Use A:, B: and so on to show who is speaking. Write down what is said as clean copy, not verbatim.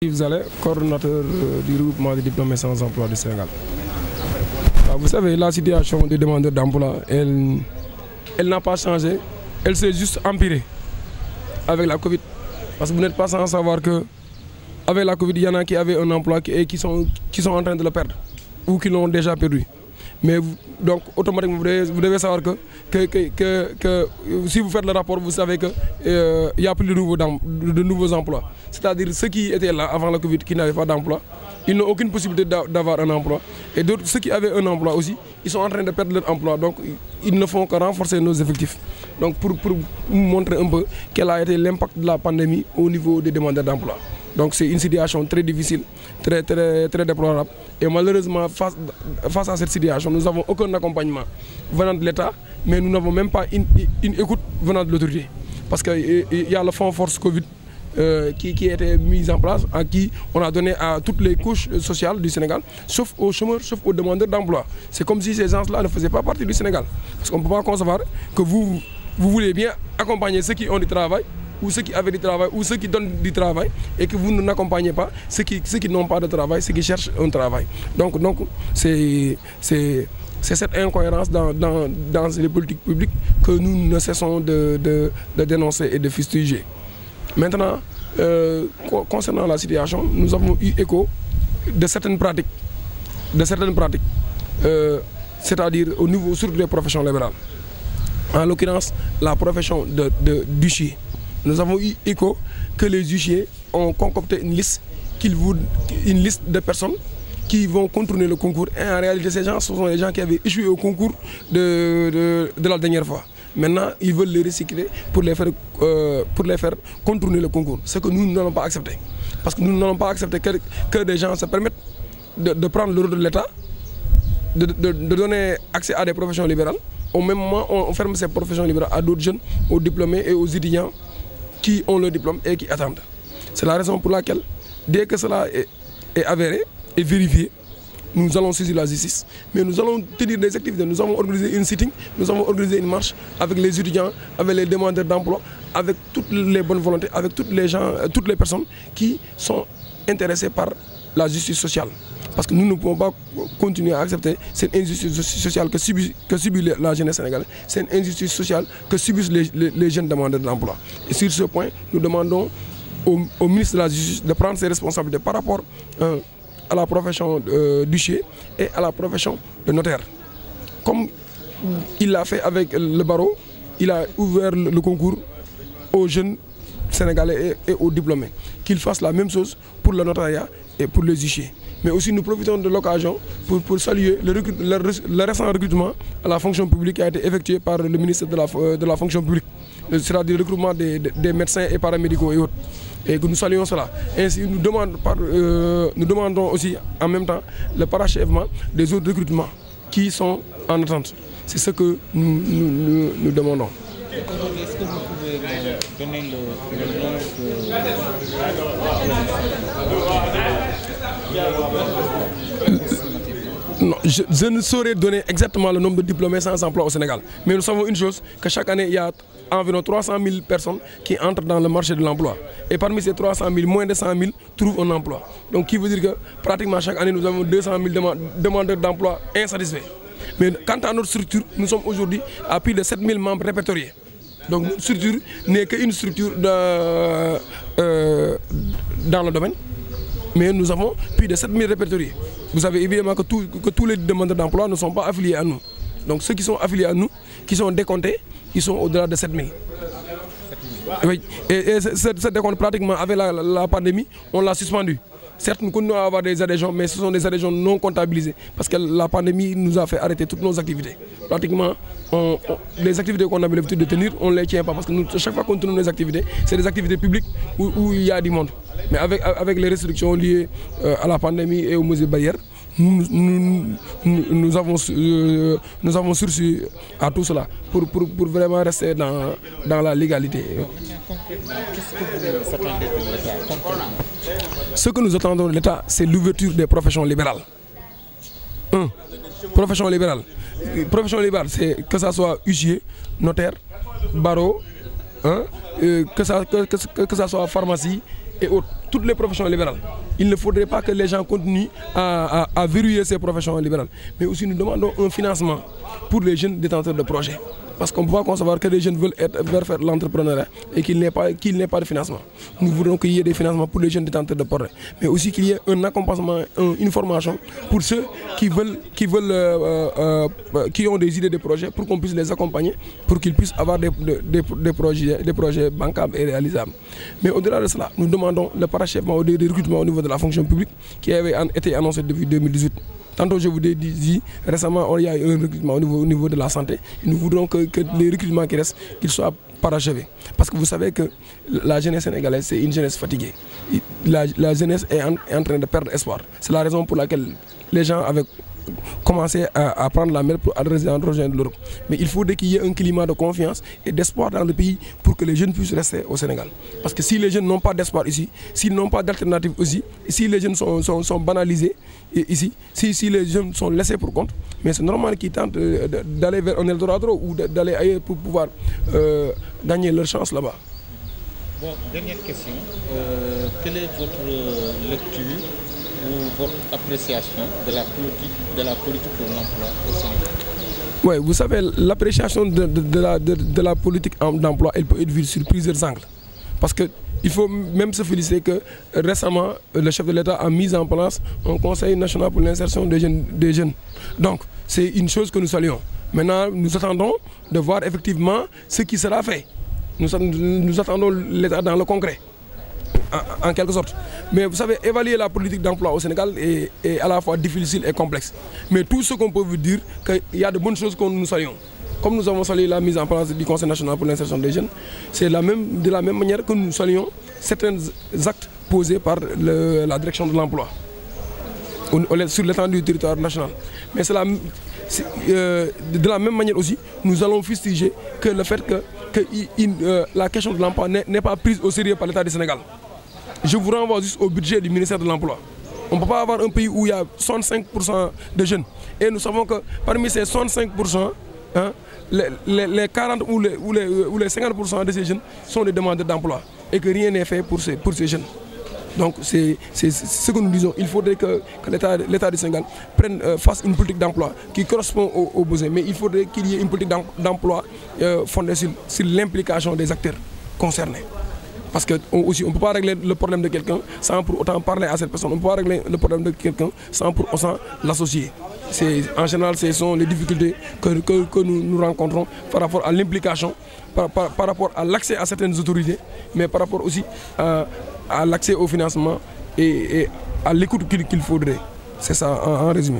A: Yves Zalé, coordonnateur du regroupement des diplômés sans emploi du Sénégal. Vous savez, la situation des demandeurs d'emploi, elle n'a pas changé, elle s'est juste empirée avec la Covid. Parce que vous n'êtes pas sans savoir qu'avec la Covid, il y en a qui avaient un emploi et qui sont en train de le perdre ou qui l'ont déjà perdu. Mais donc, automatiquement, vous devez savoir que si vous faites le rapport, vous savez qu'il n'y a plus de nouveaux emplois. C'est-à-dire ceux qui étaient là avant la Covid, qui n'avaient pas d'emploi, ils n'ont aucune possibilité d'avoir un emploi. Et d'autres, ceux qui avaient un emploi aussi, ils sont en train de perdre leur emploi. Donc, ils ne font que renforcer nos effectifs. Donc, pour vous montrer un peu quel a été l'impact de la pandémie au niveau des demandeurs d'emploi. Donc, c'est une situation très difficile, très déplorable. Et malheureusement, face à cette situation, nous n'avons aucun accompagnement venant de l'État, mais nous n'avons même pas une écoute venant de l'autorité. Parce qu'il y a le fonds Force Covid qui a été mis en place, à qui on a donné à toutes les couches sociales du Sénégal, sauf aux chômeurs, sauf aux demandeurs d'emploi. C'est comme si ces gens-là ne faisaient pas partie du Sénégal. Parce qu'on ne peut pas concevoir que vous voulez bien accompagner ceux qui ont du travail, ou ceux qui avaient du travail, ou ceux qui donnent du travail, et que vous n'accompagnez pas ceux qui n'ont pas de travail, ceux qui cherchent un travail. Donc c'est cette incohérence dans les politiques publiques que nous ne cessons de dénoncer et de fustiger. Maintenant, concernant la situation, nous avons eu écho de certaines pratiques, c'est-à-dire au niveau surtout des professions libérales. En l'occurrence, la profession d'huissier. Nous avons eu écho que les huissiers ont concocté une liste de personnes qui vont contourner le concours. Et en réalité, ces gens, ce sont les gens qui avaient échoué au concours de la dernière fois. Maintenant, ils veulent les recycler pour les faire contourner le concours. Ce que nous n'allons pas accepter. Parce que nous n'allons pas accepter que des gens se permettent de prendre le rôle de l'État, de donner accès à des professions libérales. Au même moment, on ferme ces professions libérales à d'autres jeunes, aux diplômés et aux étudiants qui ont leur diplôme et qui attendent. C'est la raison pour laquelle, dès que cela est avéré et vérifié, nous allons saisir la justice. Mais nous allons tenir des activités. Nous avons organisé une sitting, nous avons organisé une marche avec les étudiants, avec les demandeurs d'emploi, avec toutes les bonnes volontés, avec toutes les personnes qui sont intéressées par la justice sociale. Parce que nous ne pouvons pas continuer à accepter cette injustice sociale que subit la jeunesse sénégalaise. C'est une injustice sociale que subissent les jeunes demandeurs d'emploi. Et sur ce point, nous demandons au ministre de la Justice de prendre ses responsabilités par rapport à la profession d'huissier et à la profession de notaire. Comme il l'a fait avec le barreau, il a ouvert le concours aux jeunes sénégalais et aux diplômés. Qu'il fasse la même chose pour le notariat et pour les huissiers. Mais aussi nous profitons de l'occasion pour saluer le récent recrutement à la fonction publique qui a été effectué par le ministre de la fonction publique, c'est-à-dire le recrutement des médecins et paramédicaux et autres. Et que nous saluons cela. Ainsi, nous demandons aussi en même temps le parachèvement des autres recrutements qui sont en attente. C'est ce que nous demandons.
B: Est-ce que vous pouvez donner le nom
A: Non, je ne saurais donner exactement le nombre de diplômés sans emploi au Sénégal. Mais nous savons une chose, que chaque année, il y a environ 300 000 personnes qui entrent dans le marché de l'emploi. Et parmi ces 300 000, moins de 100 000 trouvent un emploi. Donc, qui veut dire que pratiquement chaque année, nous avons 200 000 demandeurs d'emploi insatisfaits. Mais quant à notre structure, nous sommes aujourd'hui à plus de 7 000 membres répertoriés. Donc notre structure n'est qu'une structure dans le domaine, mais nous avons plus de 7 000 répertoriés. Vous savez évidemment que tous les demandeurs d'emploi ne sont pas affiliés à nous. Donc ceux qui sont affiliés à nous, qui sont décomptés, ils sont au-delà de 7 000. Oui. Et ce décompte, pratiquement, avec la pandémie, on l'a suspendu. Certes, nous continuons à avoir des adhésions, mais ce sont des adhésions non comptabilisées. Parce que la pandémie nous a fait arrêter toutes nos activités. Pratiquement, les activités qu'on avait l'habitude de tenir, on ne les tient pas. Parce que chaque fois qu'on tourne nos activités, c'est des activités publiques où il y a du monde. Mais avec les restrictions liées à la pandémie et aux mesures barrières, nous avons sursu à tout cela pour vraiment rester dans la légalité.
B: Qu'est-ce que vous attendez de l'État concrètement?
A: Ce que nous attendons de l'État, c'est l'ouverture des professions libérales. Profession libérale. Profession libérale, c'est que ça soit huissier, notaire, barreau, que ça soit pharmacie et autres, toutes les professions libérales. Il ne faudrait pas que les gens continuent à verrouiller ces professions libérales. Mais aussi nous demandons un financement pour les jeunes détenteurs de projets. Parce qu'on ne peut pas concevoir que les jeunes veulent faire l'entrepreneuriat et qu'il n'y ait pas de financement. Nous voudrons qu'il y ait des financements pour les jeunes détenteurs de projets. Mais aussi qu'il y ait un accompagnement, une formation pour ceux qui ont des idées de projets, pour qu'on puisse les accompagner, pour qu'ils puissent avoir des projets bancables et réalisables. Mais au-delà de cela, nous demandons le parachèvement des recrutements au niveau de la fonction publique qui avait été annoncé depuis 2018. Tantôt, je vous ai dit, récemment, il y a eu un recrutement au niveau de la santé. Nous voudrons que les recrutements qui restent, qu'ils soient parachevés. Parce que vous savez que la jeunesse sénégalaise, c'est une jeunesse fatiguée. La jeunesse est en train de perdre espoir. C'est la raison pour laquelle les gens avaient commencé à prendre la mer pour rejoindre l'Europe. Mais il faudrait qu'il y ait un climat de confiance et d'espoir dans le pays pour que les jeunes puissent rester au Sénégal. Parce que si les jeunes n'ont pas d'espoir ici, s'ils n'ont pas d'alternative aussi, si les jeunes sont banalisés ici, si les jeunes sont laissés pour compte, mais c'est normal qu'ils tentent d'aller vers un Eldorado ou d'aller ailleurs pour pouvoir gagner leur chance là-bas.
B: Bon, dernière question. Quelle est votre lecture ou votre appréciation de la politique de l'emploi au Sénégal?
A: Oui, vous savez, l'appréciation de la politique d'emploi, elle peut être vue sur plusieurs angles. Parce qu'il faut même se féliciter que récemment, le chef de l'État a mis en place un conseil national pour l'insertion des jeunes. Donc, c'est une chose que nous saluons. Maintenant, nous attendons de voir effectivement ce qui sera fait. Nous attendons l'État dans le concret, en quelque sorte. Mais vous savez, évaluer la politique d'emploi au Sénégal est à la fois difficile et complexe. Mais tout ce qu'on peut vous dire, qu'il y a de bonnes choses que nous saluons. Comme nous avons salué la mise en place du Conseil national pour l'insertion des jeunes, c'est de la même manière que nous saluons certains actes posés par la direction de l'emploi sur l'étendue du territoire national. Mais de la même manière aussi, nous allons fustiger que le fait que la question de l'emploi n'est pas prise au sérieux par l'État du Sénégal. Je vous renvoie juste au budget du ministère de l'Emploi. On ne peut pas avoir un pays où il y a 65% de jeunes. Et nous savons que parmi ces 65%, les 40 ou les 50% de ces jeunes sont des demandeurs d'emploi. Et que rien n'est fait pour ces jeunes. Donc c'est ce que nous disons. Il faudrait que l'État du Sénégal fasse une politique d'emploi qui correspond aux besoins. Mais il faudrait qu'il y ait une politique d'emploi fondée sur l'implication des acteurs concernés. Parce qu'on ne peut pas régler le problème de quelqu'un sans pour autant parler à cette personne. On ne peut pas régler le problème de quelqu'un sans pour autant l'associer. En général, ce sont les difficultés que nous rencontrons par rapport à l'implication, par rapport à l'accès à certaines autorités, mais par rapport aussi à l'accès au financement et à l'écoute qu'il faudrait. C'est ça en résumé.